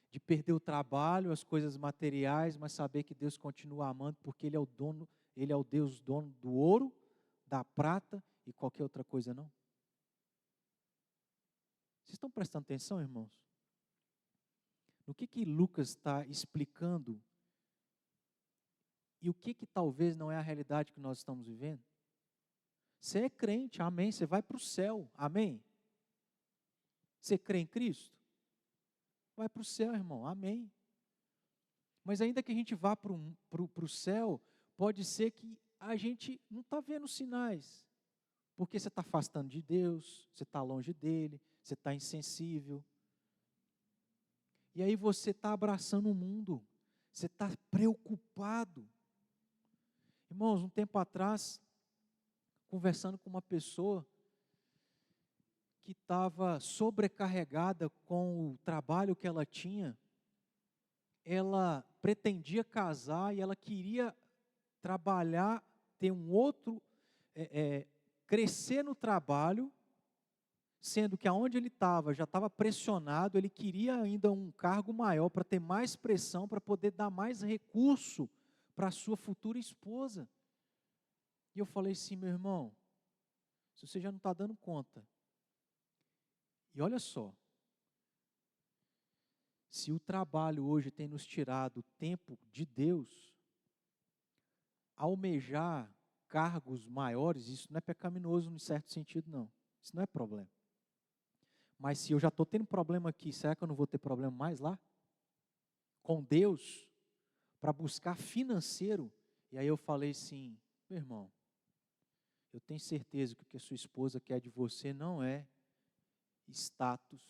De perder o trabalho, as coisas materiais, mas saber que Deus continua amando, porque Ele é o dono, Ele é o Deus dono do ouro, da prata e qualquer outra coisa, não? Vocês estão prestando atenção, irmãos? No que Lucas está explicando e o que talvez não é a realidade que nós estamos vivendo? Você é crente, amém, você vai para o céu, amém? Você crê em Cristo? Vai para o céu, irmão, amém. Mas ainda que a gente vá para o céu, pode ser que a gente não está vendo sinais. Porque você está afastando de Deus, você está longe dEle, você está insensível. E aí você está abraçando o mundo, você está preocupado. Irmãos, um tempo atrás, conversando com uma pessoa que estava sobrecarregada com o trabalho que ela tinha, ela pretendia casar e ela queria trabalhar, ter um outro, crescer no trabalho, sendo que aonde ele estava já estava pressionado, ele queria ainda um cargo maior para ter mais pressão, para poder dar mais recurso para a sua futura esposa. E eu falei assim, meu irmão, se você já não está dando conta, e olha só, se o trabalho hoje tem nos tirado o tempo de Deus, almejar cargos maiores, isso não é pecaminoso em certo sentido, não. Isso não é problema. Mas se eu já estou tendo problema aqui, será que eu não vou ter problema mais lá? Com Deus, para buscar financeiro. E aí eu falei assim, meu irmão, eu tenho certeza que o que a sua esposa quer de você não é status,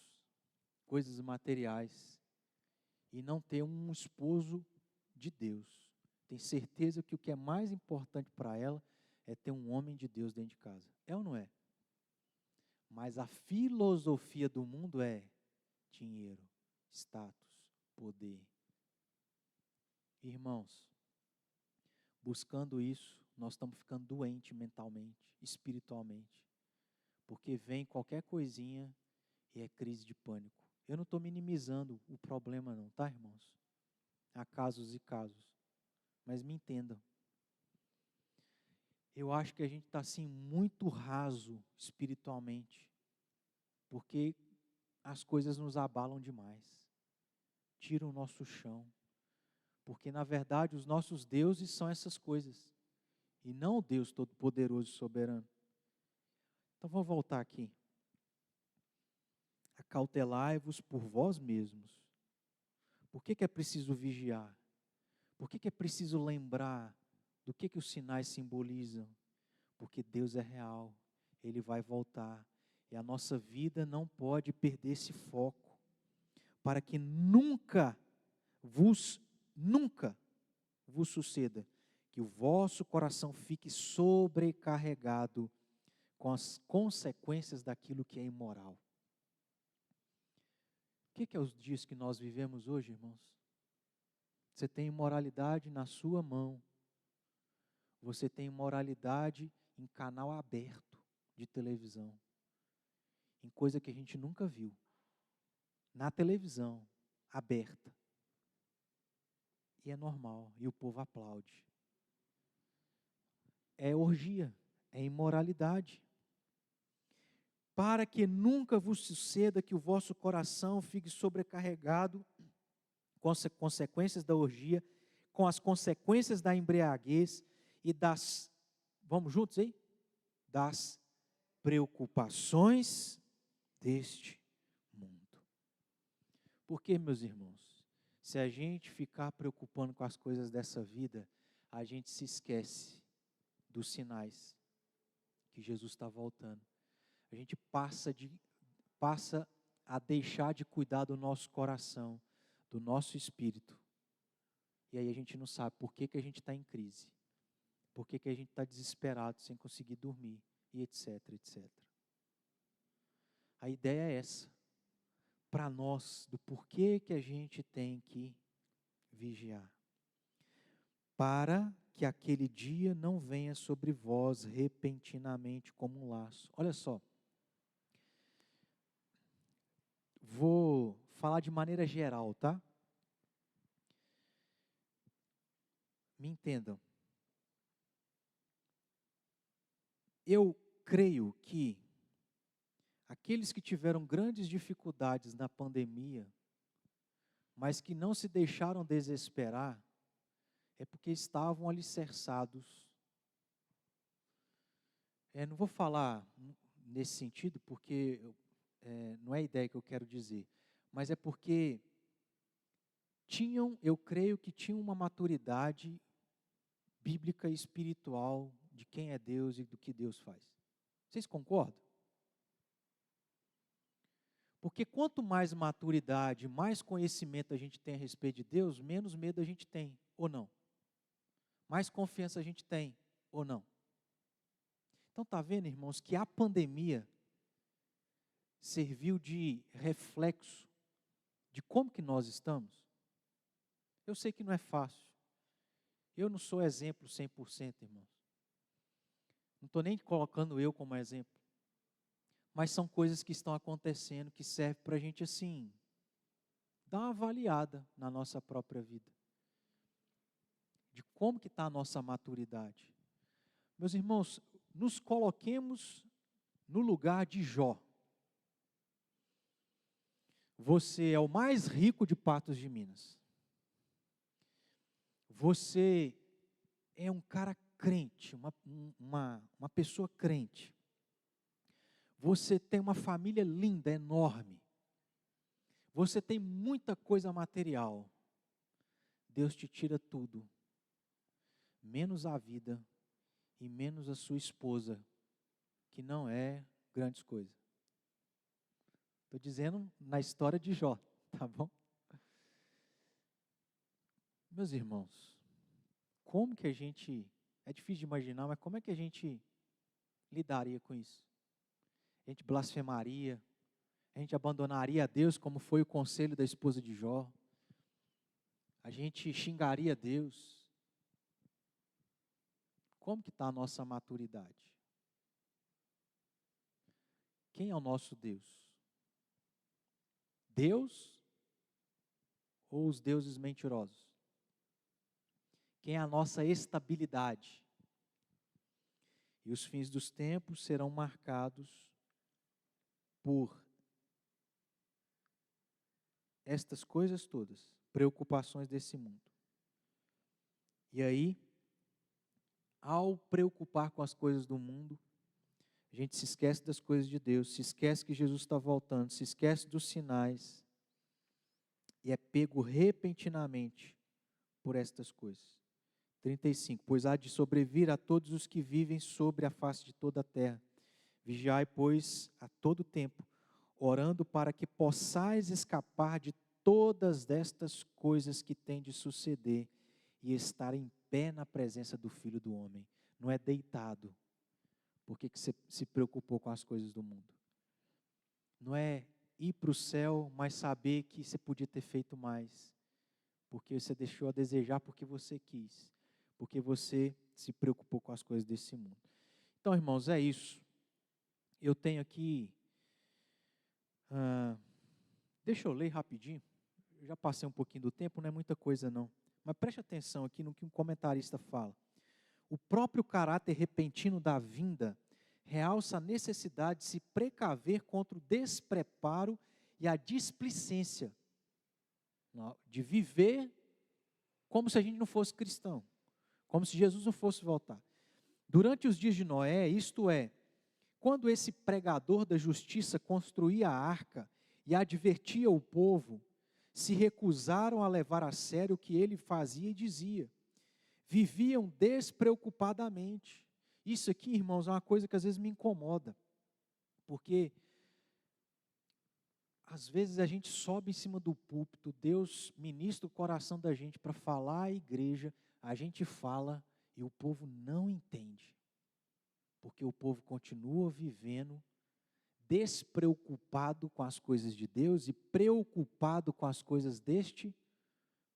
coisas materiais, e não ter um esposo de Deus. Tenho certeza que o que é mais importante para ela é ter um homem de Deus dentro de casa. É ou não é? Mas a filosofia do mundo é dinheiro, status, poder. Irmãos, buscando isso, nós estamos ficando doentes mentalmente, espiritualmente. Porque vem qualquer coisinha e é crise de pânico. Eu não estou minimizando o problema não, tá, irmãos? Há casos e casos. Mas me entendam. Eu acho que a gente está assim muito raso espiritualmente. Porque as coisas nos abalam demais. Tiram o nosso chão. Porque na verdade os nossos deuses são essas coisas. E não o Deus Todo-Poderoso e Soberano. Então vamos voltar aqui. Acautelai-vos por vós mesmos. Por que é preciso vigiar? Por que é preciso lembrar do que os sinais simbolizam? Porque Deus é real, Ele vai voltar. E a nossa vida não pode perder esse foco. Para que nunca vos suceda que o vosso coração fique sobrecarregado com as consequências daquilo que é imoral. O que é os dias que nós vivemos hoje, irmãos? Você tem imoralidade na sua mão. Você tem imoralidade em canal aberto de televisão. Em coisa que a gente nunca viu. Na televisão, aberta. E é normal, e o povo aplaude. É orgia, é imoralidade. Para que nunca vos suceda que o vosso coração fique sobrecarregado com as consequências da orgia, com as consequências da embriaguez e das, vamos juntos aí? Das preocupações deste mundo. Porque, meus irmãos, se a gente ficar preocupando com as coisas dessa vida, a gente se esquece dos sinais que Jesus está voltando. A gente passa a deixar de cuidar do nosso coração, do nosso espírito. E aí a gente não sabe por que a gente está em crise. Por que a gente está desesperado, sem conseguir dormir, e etc, etc. A ideia é essa. Para nós, do porquê que a gente tem que vigiar. Para que aquele dia não venha sobre vós repentinamente como um laço. Olha só. Vou falar de maneira geral, tá? Me entendam. Eu creio que aqueles que tiveram grandes dificuldades na pandemia, mas que não se deixaram desesperar, é porque estavam alicerçados. Não vou falar nesse sentido, porque não é a ideia que eu quero dizer, mas é porque eu creio que tinham uma maturidade bíblica e espiritual de quem é Deus e do que Deus faz. Vocês concordam? Porque quanto mais maturidade, mais conhecimento a gente tem a respeito de Deus, menos medo a gente tem, ou não? Mais confiança a gente tem, ou não? Então está vendo, irmãos, que a pandemia serviu de reflexo de como que nós estamos? Eu sei que não é fácil. Eu não sou exemplo 100%, irmãos. Não estou nem colocando eu como exemplo. Mas são coisas que estão acontecendo que servem para a gente, assim, dar uma avaliada na nossa própria vida. De como que está a nossa maturidade. Meus irmãos, nos coloquemos no lugar de Jó. Você é o mais rico de Patos de Minas. Você é um cara crente, uma pessoa crente. Você tem uma família linda, enorme. Você tem muita coisa material. Deus te tira tudo, menos a vida e menos a sua esposa, que não é grandes coisas. Estou dizendo na história de Jó, tá bom? Meus irmãos, como que a gente, é difícil de imaginar, mas como é que a gente lidaria com isso? A gente blasfemaria, a gente abandonaria a Deus, como foi o conselho da esposa de Jó. A gente xingaria Deus. Como que está a nossa maturidade? Quem é o nosso Deus? Deus ou os deuses mentirosos? Quem é a nossa estabilidade? E os fins dos tempos serão marcados por estas coisas todas, preocupações desse mundo. E aí, ao preocupar com as coisas do mundo, a gente se esquece das coisas de Deus, se esquece que Jesus está voltando, se esquece dos sinais, e é pego repentinamente por estas coisas. 35, pois há de sobrevir a todos os que vivem sobre a face de toda a terra. Vigiai, pois, a todo tempo, orando para que possais escapar de todas estas coisas que têm de suceder e estar em pé na presença do Filho do Homem. Não é deitado. Por que você se preocupou com as coisas do mundo? Não é ir para o céu, mas saber que você podia ter feito mais. Porque você deixou a desejar porque você quis. Porque você se preocupou com as coisas desse mundo. Então, irmãos, é isso. Eu tenho aqui... deixa eu ler rapidinho. Eu já passei um pouquinho do tempo, não é muita coisa não. Mas preste atenção aqui no que um comentarista fala. O próprio caráter repentino da vinda realça a necessidade de se precaver contra o despreparo e a displicência, de viver como se a gente não fosse cristão, como se Jesus não fosse voltar. Durante os dias de Noé, isto é, quando esse pregador da justiça construía a arca e advertia o povo, se recusaram a levar a sério o que ele fazia e dizia. Viviam despreocupadamente. Isso aqui, irmãos, é uma coisa que às vezes me incomoda, porque às vezes a gente sobe em cima do púlpito, Deus ministra o coração da gente para falar à igreja, a gente fala e o povo não entende, porque o povo continua vivendo despreocupado com as coisas de Deus e preocupado com as coisas deste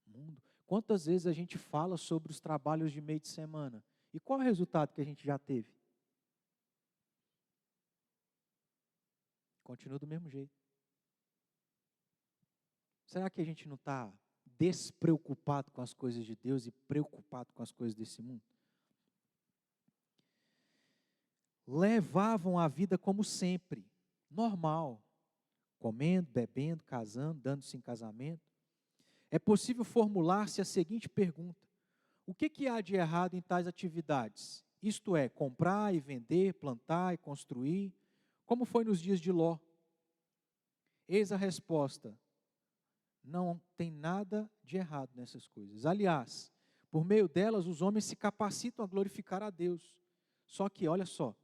mundo. Quantas vezes a gente fala sobre os trabalhos de meio de semana? E qual é o resultado que a gente já teve? Continua do mesmo jeito. Será que a gente não está despreocupado com as coisas de Deus e preocupado com as coisas desse mundo? Levavam a vida como sempre, normal, comendo, bebendo, casando, dando-se em casamento. É possível formular-se a seguinte pergunta: o que há de errado em tais atividades? Isto é, comprar e vender, plantar e construir, como foi nos dias de Ló? Eis a resposta: não tem nada de errado nessas coisas. Aliás, por meio delas os homens se capacitam a glorificar a Deus. Só que, olha só,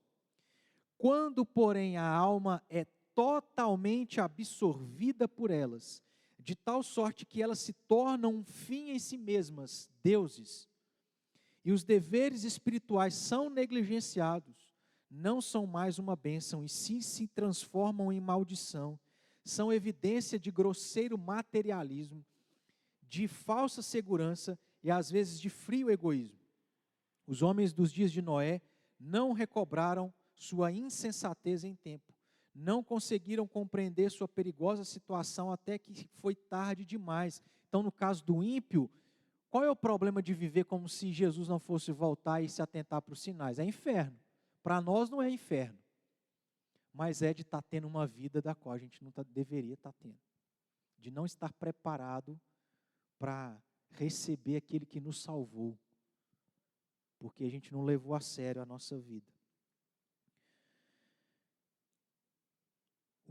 quando, porém, a alma é totalmente absorvida por elas, de tal sorte que elas se tornam um fim em si mesmas, deuses, e os deveres espirituais são negligenciados, não são mais uma bênção, e sim se transformam em maldição, são evidência de grosseiro materialismo, de falsa segurança e às vezes de frio egoísmo. Os homens dos dias de Noé não recobraram sua insensatez em tempo, não conseguiram compreender sua perigosa situação até que foi tarde demais. Então, no caso do ímpio, qual é o problema de viver como se Jesus não fosse voltar e se atentar para os sinais? É inferno. Para nós não é inferno, mas é de estar tendo uma vida da qual a gente não deveria estar tendo, de não estar preparado para receber aquele que nos salvou, porque a gente não levou a sério a nossa vida.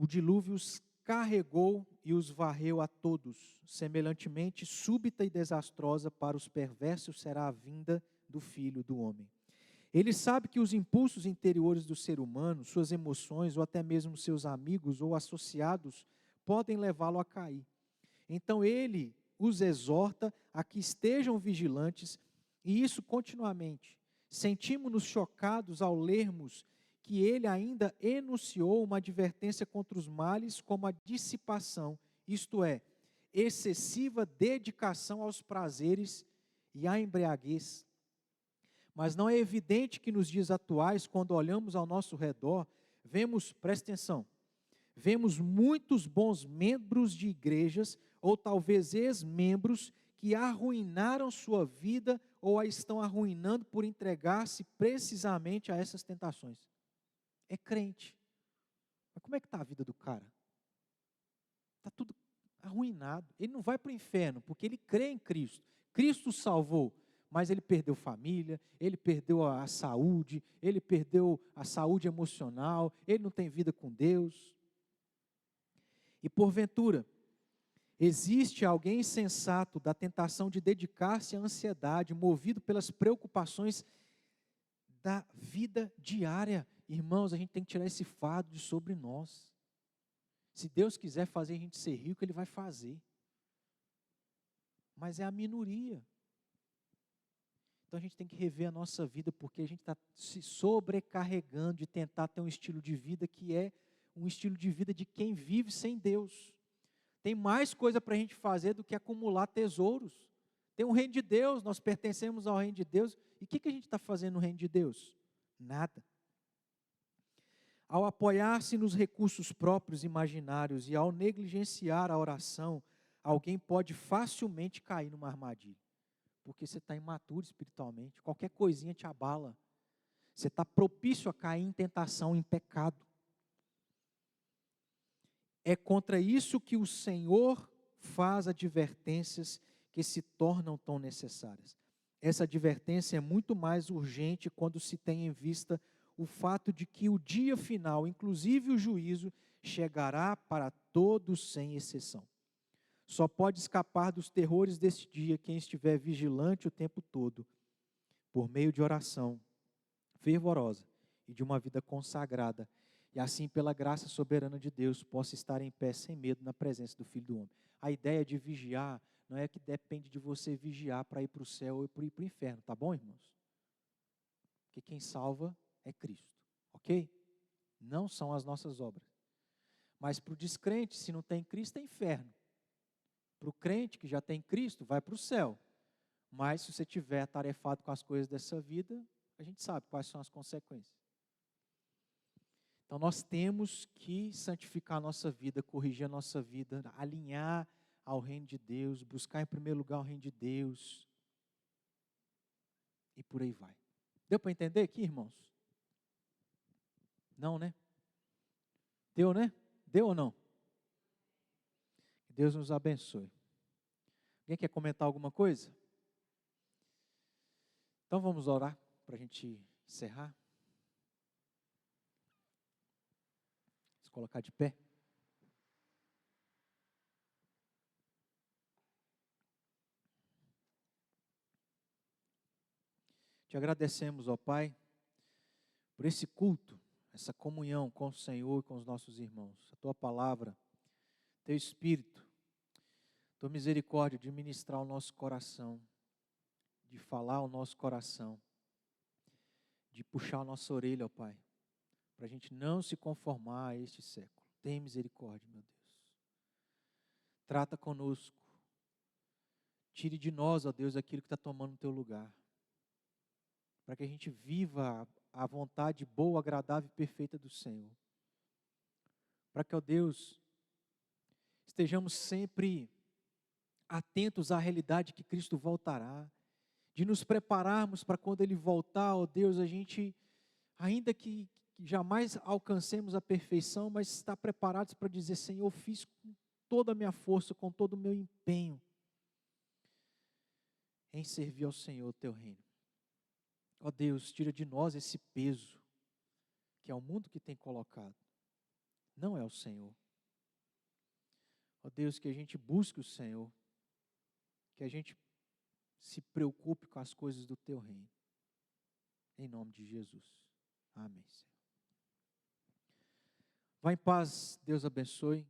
O dilúvio os carregou e os varreu a todos. Semelhantemente, súbita e desastrosa para os perversos será a vinda do Filho do Homem. Ele sabe que os impulsos interiores do ser humano, suas emoções ou até mesmo seus amigos ou associados podem levá-lo a cair. Então ele os exorta a que estejam vigilantes, e isso continuamente. Sentimos-nos chocados ao lermos que ele ainda enunciou uma advertência contra os males como a dissipação, isto é, excessiva dedicação aos prazeres e à embriaguez. Mas não é evidente que nos dias atuais, quando olhamos ao nosso redor, vemos, presta atenção, Vemos muitos bons membros de igrejas, ou talvez ex-membros, que arruinaram sua vida ou a estão arruinando por entregar-se precisamente a essas tentações. É crente. Mas como é que está a vida do cara? Está tudo arruinado. Ele não vai para o inferno, porque ele crê em Cristo. Cristo o salvou, mas ele perdeu família, ele perdeu a saúde, ele perdeu a saúde emocional, ele não tem vida com Deus. E porventura, existe alguém insensato da tentação de dedicar-se à ansiedade, movido pelas preocupações da vida diária. Irmãos, a gente tem que tirar esse fardo de sobre nós. Se Deus quiser fazer a gente ser rico, Ele vai fazer. Mas é a minoria. Então a gente tem que rever a nossa vida, porque a gente está se sobrecarregando de tentar ter um estilo de vida que é um estilo de vida de quem vive sem Deus. Tem mais coisa para a gente fazer do que acumular tesouros. Tem um reino de Deus, nós pertencemos ao reino de Deus. E o que a gente está fazendo no reino de Deus? Nada. Ao apoiar-se nos recursos próprios imaginários e ao negligenciar a oração, alguém pode facilmente cair numa armadilha. Porque você está imaturo espiritualmente, qualquer coisinha te abala. Você está propício a cair em tentação, em pecado. É contra isso que o Senhor faz advertências que se tornam tão necessárias. Essa advertência é muito mais urgente quando se tem em vista o fato de que o dia final, inclusive o juízo, chegará para todos sem exceção. Só pode escapar dos terrores deste dia quem estiver vigilante o tempo todo, por meio de oração fervorosa e de uma vida consagrada, e assim, pela graça soberana de Deus, possa estar em pé sem medo na presença do Filho do Homem. A ideia de vigiar não é que depende de você vigiar para ir para o céu ou para ir para o inferno, tá bom, irmãos? Porque quem salva é Cristo, ok? Não são as nossas obras. Mas para o descrente, se não tem Cristo, é inferno. Para o crente que já tem Cristo, vai para o céu. Mas se você estiver atarefado com as coisas dessa vida, a gente sabe quais são as consequências. Então nós temos que santificar a nossa vida, corrigir a nossa vida, alinhar ao reino de Deus, buscar em primeiro lugar o reino de Deus. E por aí vai. Deu para entender aqui, irmãos? Não, né? Deu, né? Deu ou não? Que Deus nos abençoe. Alguém quer comentar alguma coisa? Então vamos orar para a gente encerrar. Se colocar de pé. Te agradecemos, ó Pai, por esse culto, essa comunhão com o Senhor e com os nossos irmãos. A Tua palavra, Teu Espírito, Tua misericórdia de ministrar o nosso coração, de falar ao nosso coração, de puxar a nossa orelha, ó Pai, para a gente não se conformar a este século. Tem misericórdia, meu Deus. Trata conosco. Tire de nós, ó Deus, aquilo que está tomando o Teu lugar. Para que a gente viva a vontade boa, agradável e perfeita do Senhor. Para que, ó Deus, estejamos sempre atentos à realidade que Cristo voltará, de nos prepararmos para quando Ele voltar, ó Deus, a gente, ainda que jamais alcancemos a perfeição, mas estar preparados para dizer, Senhor, eu fiz com toda a minha força, com todo o meu empenho, em servir ao Senhor, Teu reino. Ó Deus, tira de nós esse peso, que é o mundo que tem colocado, não é o Senhor. Ó Deus, que a gente busque o Senhor, que a gente se preocupe com as coisas do Teu reino. Em nome de Jesus. Amém, Senhor. Vá em paz, Deus abençoe.